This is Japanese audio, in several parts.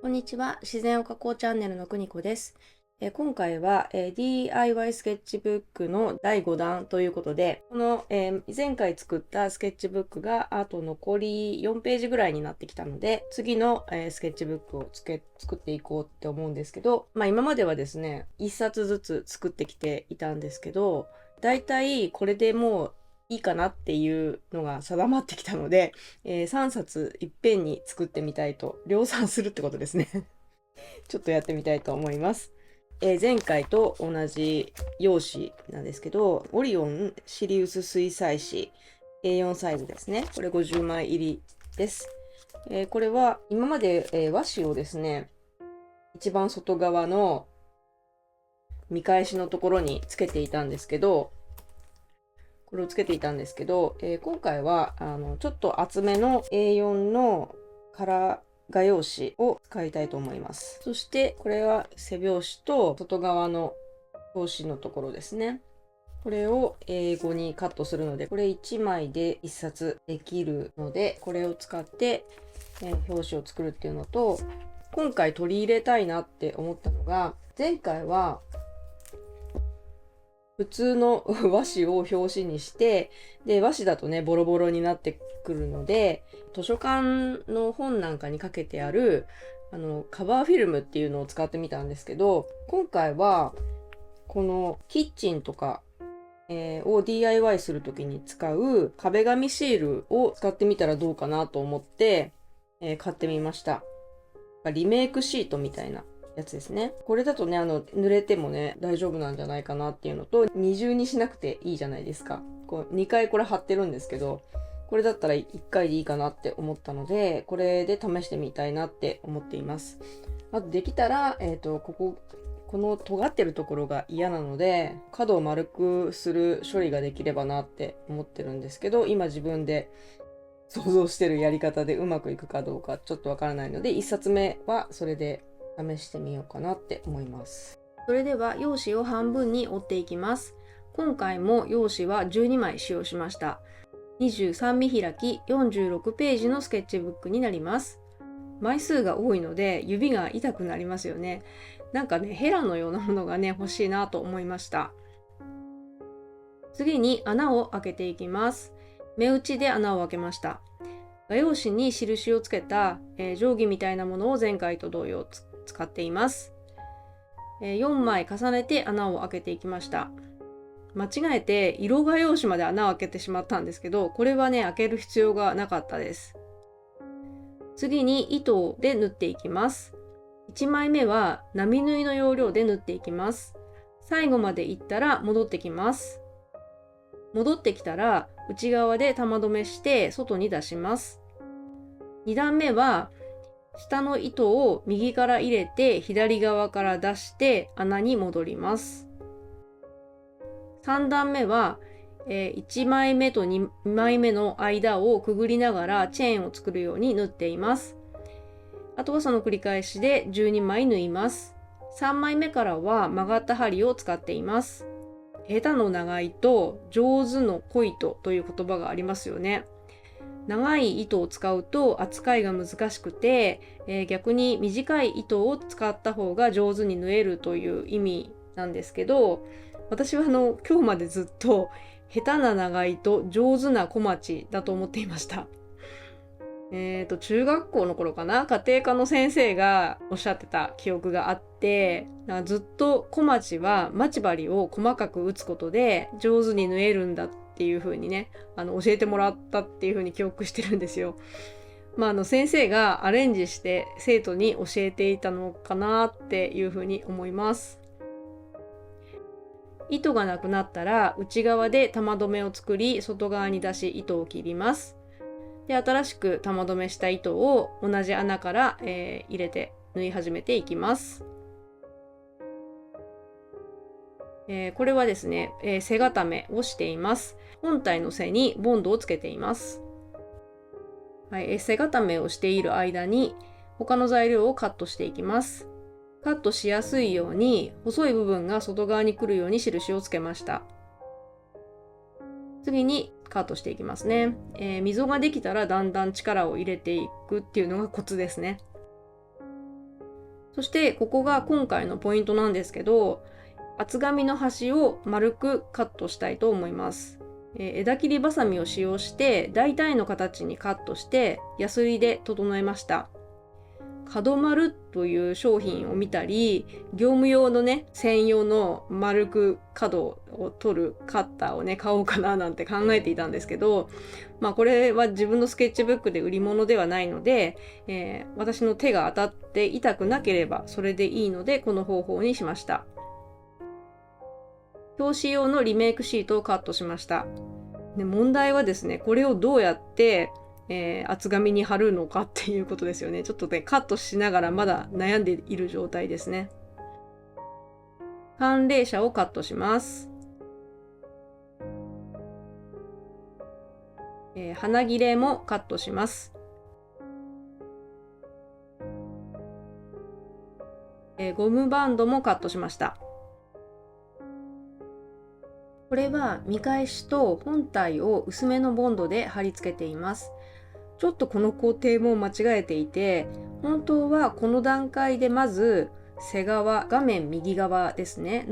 こんにちは。自然を加工チャンネルのくにこです。今回は、DIY スケッチブックの第5弾ということで、この、前回作ったスケッチブックがあと残り4ページぐらいになってきたので、次の、スケッチブックを作っていこうって思うんですけど、今まではですね、1冊ずつ作ってきていたんですけど、だいたいこれでもういいかなっていうのが定まってきたので、3冊いっぺんに作ってみたいと、量産するってことですね。ちょっとやってみたいと思います。前回と同じ用紙なんですけど、オリオンシリウス水彩紙 A4 サイズですね。これ50枚入りです。これは今まで、和紙をですね、一番外側の見返しのところにつけていたんですけど、今回はちょっと厚めの A4 のカラー画用紙を使いたいと思います。そしてこれは背表紙と外側の表紙のところですね。これを英語にカットするので、これ1枚で1冊できるので、これを使って、表紙を作るっていうのと、今回取り入れたいなって思ったのが、前回は普通の和紙を表紙にして、で、和紙だとね、ボロボロになってくるので、図書館の本なんかにかけてある、カバーフィルムっていうのを使ってみたんですけど、今回は、このキッチンとか、を DIY するときに使う壁紙シールを使ってみたらどうかなと思って、買ってみました。リメイクシートみたいなやつですね。これだとね、濡れてもね、大丈夫なんじゃないかなっていうのと、二重にしなくていいじゃないですか。2回これ貼ってるんですけど、これだったら1回でいいかなって思ったので、これで試してみたいなって思っています。あとできたら、この尖ってるところが嫌なので、角を丸くする処理ができればなって思ってるんですけど、今自分で想像してるやり方でうまくいくかどうかちょっとわからないので、1冊目はそれで試してみようかなって思います。それでは用紙を半分に折っていきます。今回も用紙は12枚使用しました。23見開き46ページのスケッチブックになります。枚数が多いので指が痛くなりますよね。なんかね、ヘラのようなものがね、欲しいなと思いました。次に穴を開けていきます。目打ちで穴を開けました。画用紙に印をつけた、定規みたいなものを前回と同様使っています。4枚重ねて穴を開けていきました。間違えて色画用紙まで穴を開けてしまったんですけど、これはね、開ける必要がなかったです。次に糸で縫っていきます。1枚目は並縫いの要領で縫っていきます。最後までいったら戻ってきます。戻ってきたら内側で玉留めして外に出します。2段目は下の糸を右から入れて左側から出して穴に戻ります。3段目は、1枚目と2枚目の間をくぐりながらチェーンを作るように縫っています。あとはその繰り返しで12枚縫います。3枚目からは曲がった針を使っています。下手の長いと上手の濃いとという言葉がありますよね。長い糸を使うと扱いが難しくて、逆に短い糸を使った方が上手に縫えるという意味なんですけど、私は今日までずっと下手な長糸、上手な小町だと思っていました。中学校の頃かな、家庭科の先生がおっしゃってた記憶があって、ずっと小町は待ち針を細かく打つことで上手に縫えるんだっていう風にね、教えてもらったっていう風に記憶してるんですよ。先生がアレンジして生徒に教えていたのかなっていう風に思います。糸がなくなったら内側で玉留めを作り、外側に出し糸を切ります。で、新しく玉留めした糸を同じ穴から、入れて縫い始めていきます。これはですね、背固めをしています。本体の背にボンドをつけています。はい、背固めをしている間に他の材料をカットしていきます。カットしやすいように細い部分が外側に来るように印をつけました。次にカットしていきますね。溝ができたらだんだん力を入れていくっていうのがコツですね。そしてここが今回のポイントなんですけど、厚紙の端を丸くカットしたいと思います。枝切りバサミを使用して大体の形にカットしてヤスリで整えました。角丸という商品を見たり、業務用のね、専用の丸く角を取るカッターをね、買おうかななんて考えていたんですけど、これは自分のスケッチブックで売り物ではないので、私の手が当たって痛くなければそれでいいので、この方法にしました。表紙用のリメイクシートをカットしました。で、問題はですね、これをどうやって厚紙に貼るのかっていうことですよね。ちょっとね、カットしながらまだ悩んでいる状態ですね。寒冷紗をカットします。花切れもカットします。ゴムバンドもカットしました。これは見返しと本体を薄めのボンドで貼り付けています。ちょっとこの工程も間違えていて、本当はこの段階でまず背側、画面右側ですね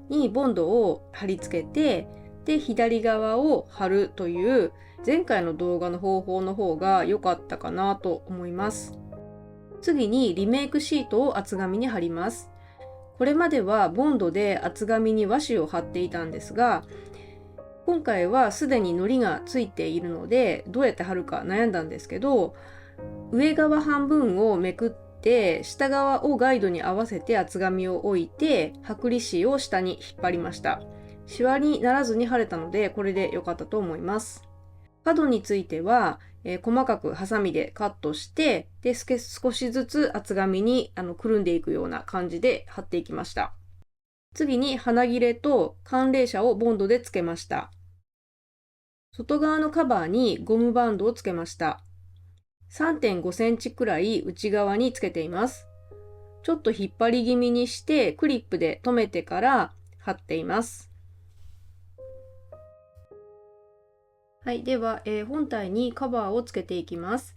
にボンドを貼り付けて、で左側を貼るという前回の動画の方法の方が良かったかなと思います。次にリメイクシートを厚紙に貼ります。これまではボンドで厚紙に和紙を貼っていたんですが、今回はすでに糊がついているのでどうやって貼るか悩んだんですけど、上側半分をめくって下側をガイドに合わせて厚紙を置いて剥離紙を下に引っ張りました。シワにならずに貼れたのでこれで良かったと思います。角については、細かくハサミでカットして、で少しずつ厚紙にくるんでいくような感じで貼っていきました。次に花切れと寒冷紗をボンドでつけました。外側のカバーにゴムバンドをつけました。3.5 センチくらい内側につけています。ちょっと引っ張り気味にしてクリップで留めてから貼っています。はい、では、本体にカバーをつけていきます。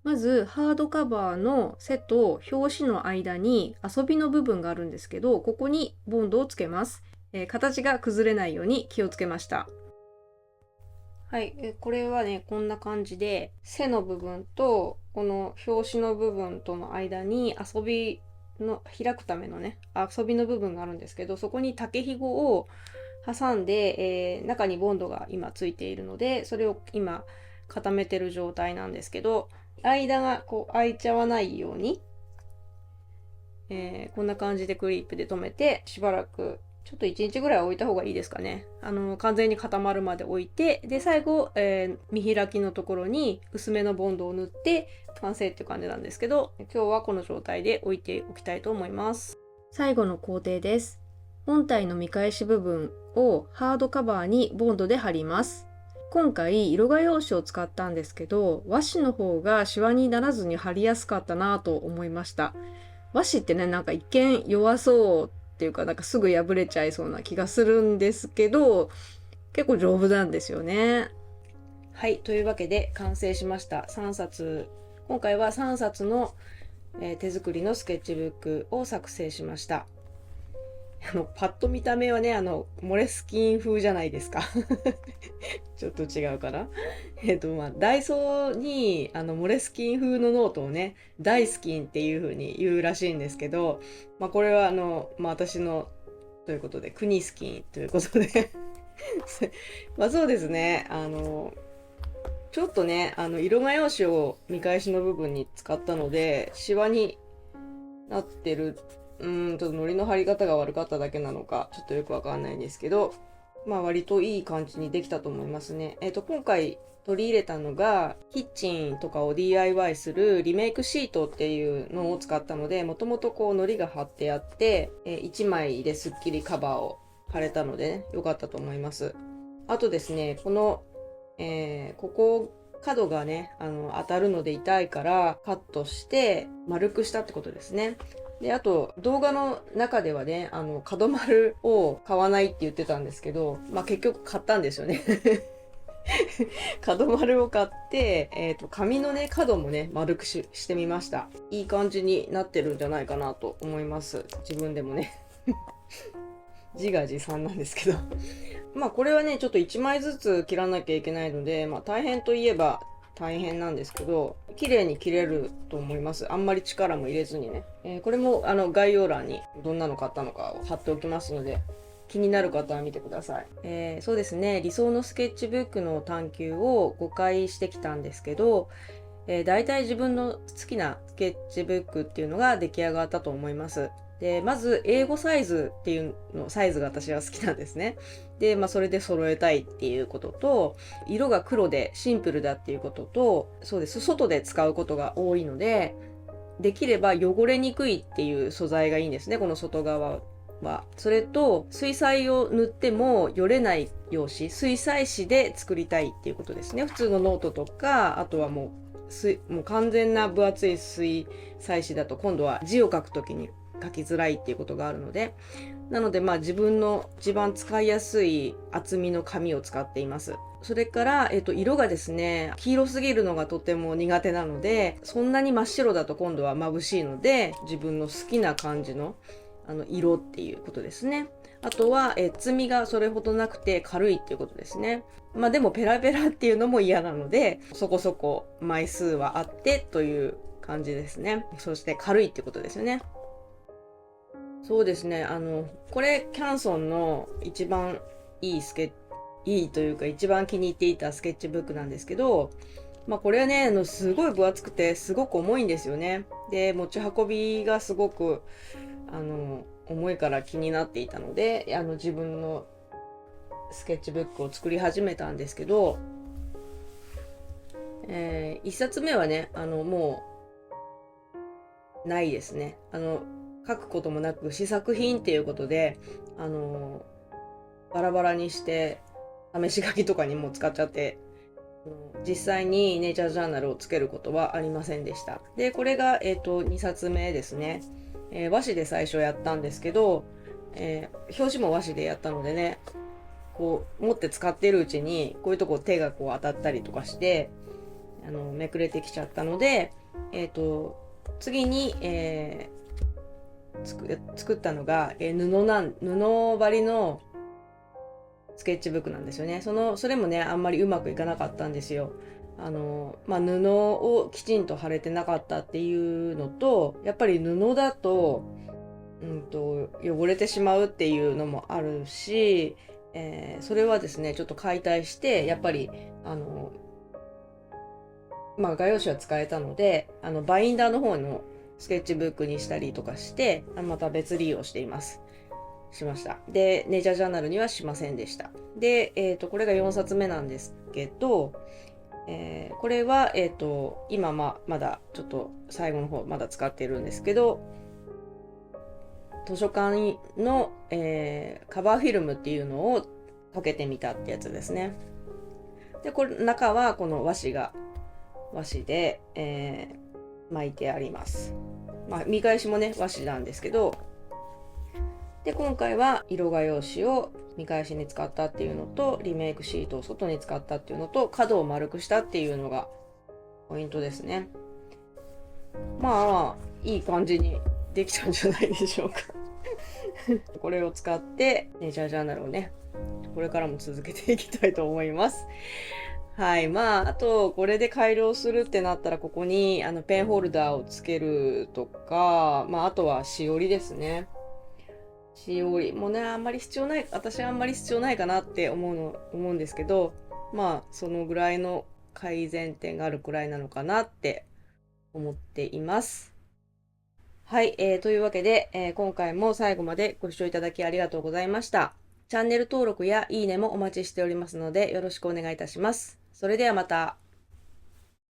まずハードカバーの背と表紙の間に遊びの部分があるんですけど、ここにボンドをつけます。形が崩れないように気をつけました。はい、これはね、こんな感じで背の部分とこの表紙の部分との間に遊びの開くためのね、遊びの部分があるんですけど、そこに竹ひごを挟んで、中にボンドが今ついているので、それを今固めてる状態なんですけど、間がこう開いちゃわないように、こんな感じでクリップで留めて、しばらくちょっと1日ぐらい置いた方がいいですかね。完全に固まるまで置いて、で最後、見開きのところに薄めのボンドを塗って完成っていう感じなんですけど、今日はこの状態で置いておきたいと思います。最後の工程です。本体の見返し部分をハードカバーにボンドで貼ります。今回色画用紙を使ったんですけど、和紙の方がシワにならずに貼りやすかったなと思いました。和紙ってね、なんか一見弱そうっていうか、なんかすぐ破れちゃいそうな気がするんですけど、結構丈夫なんですよね。はい、というわけで完成しました。3冊。今回は3冊の、手作りのスケッチブックを作成しました。パッと見た目はね、モレスキン風じゃないですか。ちょっと違うかな。ダイソーに、モレスキン風のノートをね、ダイスキンっていう風に言うらしいんですけど、これは私の、ということで、クニスキンということで、そうですね、ちょっとね、色画用紙を見返しの部分に使ったので、シワになってるちょっと糊の貼り方が悪かっただけなのか、ちょっとよくわかんないんですけど、割といい感じにできたと思いますね。今回取り入れたのが、キッチンとかを DIY するリメイクシートっていうのを使ったので、もともとこう糊が貼ってあって、1枚ですっきりカバーを貼れたので、ね、良かったと思います。あとですね、この、ここ、角がね、当たるので痛いからカットして丸くしたってことですね。で、あと動画の中ではね、角丸を買わないって言ってたんですけど、結局買ったんですよね。角丸を買って、紙のね、角もね、丸くしてみました。いい感じになってるんじゃないかなと思います。自分でもね。自画自賛なんですけど。まあこれはね、ちょっと1枚ずつ切らなきゃいけないので、まあ大変といえば大変なんですけど、綺麗に切れると思います。あんまり力も入れずにね。これも概要欄にどんなの買ったのかを貼っておきますので、気になる方は見てください。そうですね、理想のスケッチブックの探求を5回してきたんですけど、大体自分の好きなスケッチブックっていうのが出来上がったと思います。で、まず英語サイズっていうの、サイズが私は好きなんですね。で、まあそれで揃えたいっていうことと、色が黒でシンプルだっていうことと、そうです、外で使うことが多いので、できれば汚れにくいっていう素材がいいんですね、この外側は。それと、水彩を塗ってもよれない用紙、水彩紙で作りたいっていうことですね。普通のノートとか、あとはもう完全な分厚い水彩紙だと今度は字を書くときに書きづらいっていうことがあるので、なのでまあ自分の一番使いやすい厚みの紙を使っています。それから、色がですね、黄色すぎるのがとても苦手なので、そんなに真っ白だと今度は眩しいので、自分の好きな感じの色っていうことですね。あとは、厚みがそれほどなくて軽いっていうことですね。まあでもペラペラっていうのも嫌なので、そこそこ枚数はあってという感じですね。そして軽いってことですよね。そうですね。これ、キャンソンの一番いいというか一番気に入っていたスケッチブックなんですけど、まあこれはね、すごい分厚くてすごく重いんですよね。で、持ち運びがすごく、重いから気になっていたので、自分のスケッチブックを作り始めたんですけど、一冊目はね、もう、ないですね。書くこともなく試作品っていうことで、バラバラにして試し書きとかにも使っちゃって、実際にネイチャージャーナルをつけることはありませんでした。で、これが、2冊目ですね。和紙で最初やったんですけど、表紙も和紙でやったのでね、こう持って使っているうちにこういうとこ手がこう当たったりとかしてめくれてきちゃったので、次に、作ったのが、布張りのスケッチブックなんですよね。それもね、あんまりうまくいかなかったんですよ。まあ、布をきちんと貼れてなかったっていうのと、やっぱり布だと、汚れてしまうっていうのもあるし、それはですね、ちょっと解体して、やっぱり、まあ、画用紙は使えたので、バインダーの方のスケッチブックにしたりとかして、また別利用しています。しました。で、ネイチャージャーナルにはしませんでした。で、これが4冊目なんですけど、これは、今、まだちょっと最後の方まだ使ってるんですけど、図書館の、カバーフィルムっていうのをかけてみたってやつですね。で、これ、中はこの和紙で、巻いてあります。まあ、見返しもね、和紙なんですけど、で、今回は色画用紙を見返しに使ったっていうのと、リメイクシートを外に使ったっていうのと、角を丸くしたっていうのがポイントですね。まあ、いい感じにできたんじゃないでしょうか。これを使って、ネイチャージャーナルをね、これからも続けていきたいと思います。はい。まあ、あと、これで改良するってなったら、ここに、ペンホルダーをつけるとか、まあ、あとは、しおりですね。しおりもね、私はあんまり必要ないかなって思うんですけど、まあ、そのぐらいの改善点があるくらいなのかなって思っています。はい。というわけで、今回も最後までご視聴いただきありがとうございました。チャンネル登録やいいねもお待ちしておりますので、よろしくお願いいたします。それではまた。